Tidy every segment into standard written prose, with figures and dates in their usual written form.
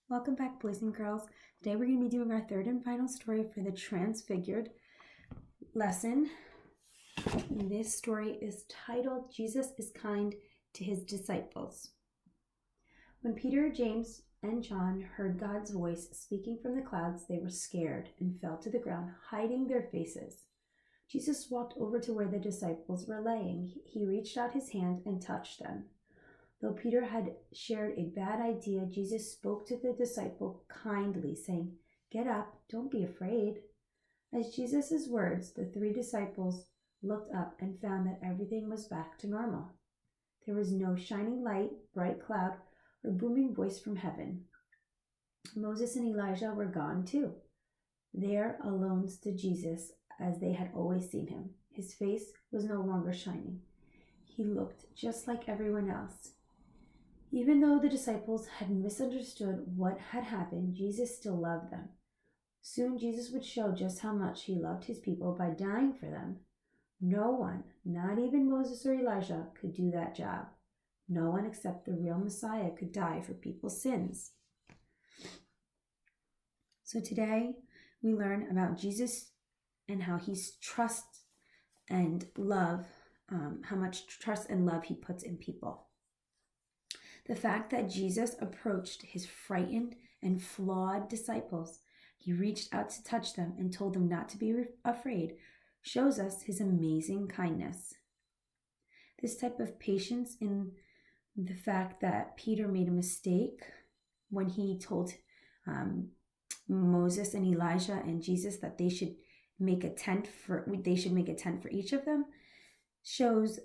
Welcome back, boys and girls. Today we're going to be doing our third and final story for the Transfigured lesson. And this story is titled, Jesus is Kind to His Disciples. When Peter, James, and John heard God's voice speaking from the clouds, they were scared and fell to the ground, hiding their faces. Jesus walked over to where the disciples were laying. He reached out his hand and touched them. Though Peter had shared a bad idea, Jesus spoke to the disciple kindly, saying, "Get up, don't be afraid." As Jesus' words, the three disciples looked up and found that everything was back to normal. There was no shining light, bright cloud, or booming voice from heaven. Moses and Elijah were gone too. There alone stood Jesus as they had always seen him. His face was no longer shining. He looked just like everyone else. Even though the disciples had misunderstood what had happened, Jesus still loved them. Soon Jesus would show just how much he loved his people by dying for them. No one, not even Moses or Elijah, could do that job. No one except the real Messiah could die for people's sins. So today we learn about Jesus and how he's trust and love, how much trust and love he puts in people. The fact that Jesus approached his frightened and flawed disciples, he reached out to touch them and told them not to be afraid, shows us his amazing kindness. This type of patience in the fact that Peter made a mistake when he told Moses and Elijah and Jesus that they should make a tent for each of them, shows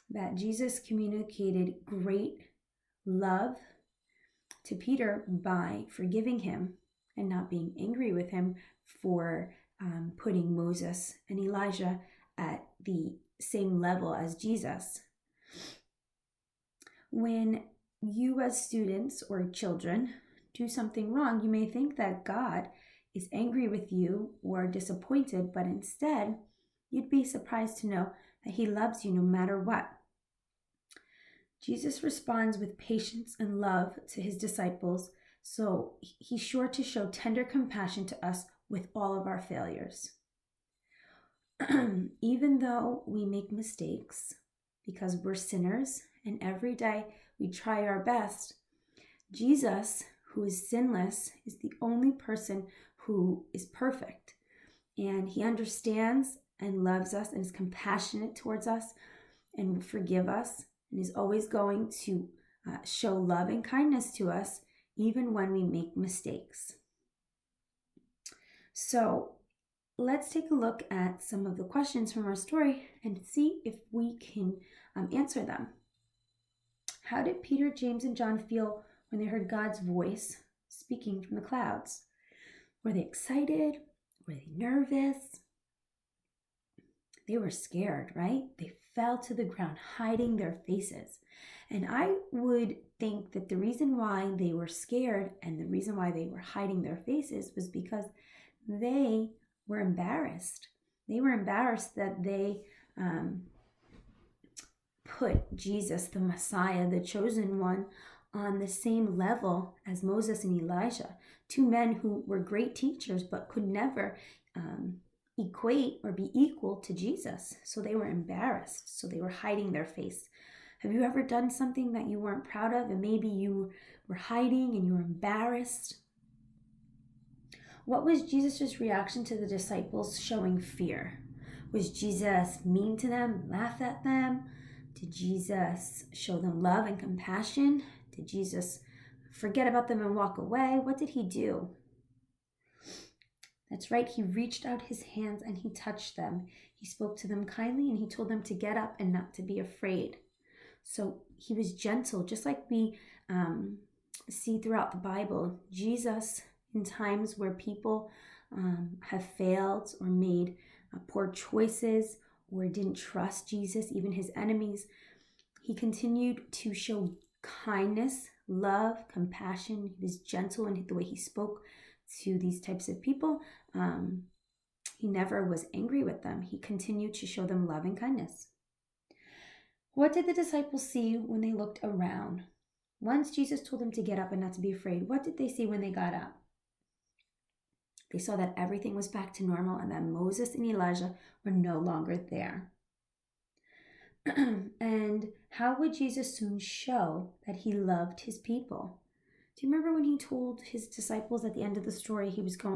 that Jesus communicated great love to Peter by forgiving him and not being angry with him for putting Moses and Elijah at the same level as Jesus. When you as students or children do something wrong, you may think that God is angry with you or disappointed, but instead, you'd be surprised to know that he loves you no matter what. Jesus responds with patience and love to his disciples, so he's sure to show tender compassion to us with all of our failures. Even though we make mistakes, because we're sinners, and every day we try our best, Jesus, who is sinless, is the only person who is perfect. And he understands and loves us and is compassionate towards us and will forgive us and is always going to show love and kindness to us even when we make mistakes. So let's take a look at some of the questions from our story and see if we can answer them. How did Peter, James, and John feel when they heard God's voice speaking from the clouds? Were they excited? Were they nervous? They were scared, right? They fell to the ground, hiding their faces. And I would think that the reason why they were scared and the reason why they were hiding their faces was because they were embarrassed. They were embarrassed that they put Jesus, the Messiah, the chosen one, on the same level as Moses and Elijah, two men who were great teachers but could never equate or be equal to Jesus. So they were embarrassed. So they were hiding their face. Have you ever done something that you weren't proud of and maybe you were hiding and you were embarrassed? What was Jesus' reaction to the disciples showing fear? Was Jesus mean to them, laugh at them? Did Jesus show them love and compassion? Did Jesus forget about them and walk away? What did he do? That's right, he reached out his hands and he touched them. He spoke to them kindly and he told them to get up and not to be afraid. So he was gentle, just like we see throughout the Bible. Jesus, in times where people have failed or made poor choices or didn't trust Jesus, even his enemies, he continued to show kindness, love, compassion. He was gentle in the way he spoke to these types of people. He never was angry with them. He continued to show them love and kindness. What did the disciples see when they looked around? Once Jesus told them to get up and not to be afraid, what did they see when they got up? They saw that everything was back to normal and that Moses and Elijah were no longer there. And how would Jesus soon show that he loved his people? Do you remember when he told his disciples at the end of the story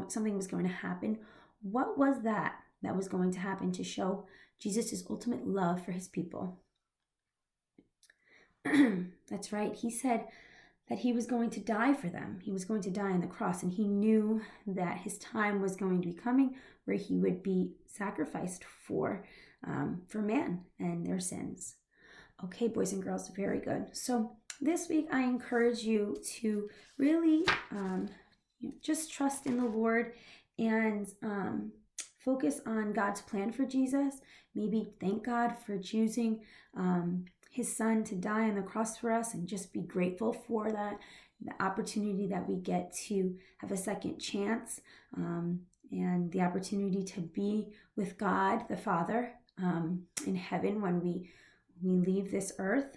something was going to happen? What was that was going to happen to show Jesus' ultimate love for his people? That's right. He said that he was going to die for them. He was going to die on the cross, and he knew that his time was going to be coming where he would be sacrificed for man and their sins. Okay, boys and girls, very good. So this week I encourage you to really just trust in the Lord and focus on God's plan for Jesus. Maybe thank God for choosing his son to die on the cross for us, and just be grateful for that, the opportunity that we get to have a second chance, and the opportunity to be with God the Father in heaven when we leave this earth.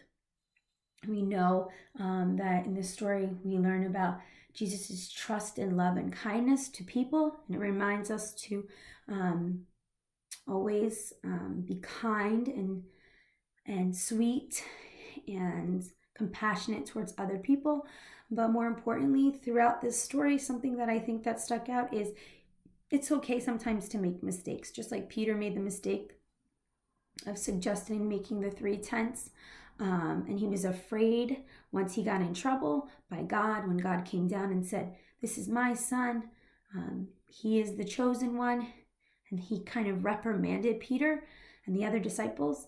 We know that in this story we learn about Jesus' trust and love and kindness to people, and it reminds us to always be kind and sweet and compassionate towards other people. But more importantly, throughout this story, something that I think that stuck out is it's okay sometimes to make mistakes, just like Peter made the mistake of suggesting making the 3 tents. And he was afraid once he got in trouble by God, when God came down and said, "This is my son. He is the chosen one." And he kind of reprimanded Peter and the other disciples.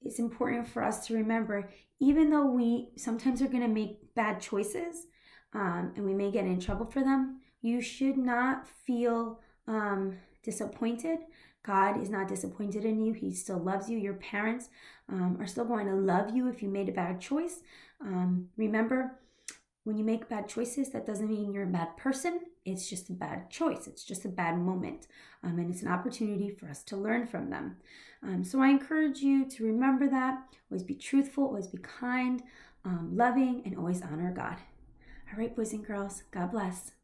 It's important for us to remember, even though we sometimes are going to make bad choices and we may get in trouble for them, you should not feel disappointed. God is not disappointed in you. He still loves you. Your parents are still going to love you if you made a bad choice. Remember, when you make bad choices, that doesn't mean you're a bad person. It's just a bad choice. It's just a bad moment. And it's an opportunity for us to learn from them. So I encourage you to remember that. Always be truthful, always be kind, loving, and always honor God. All right, boys and girls, God bless.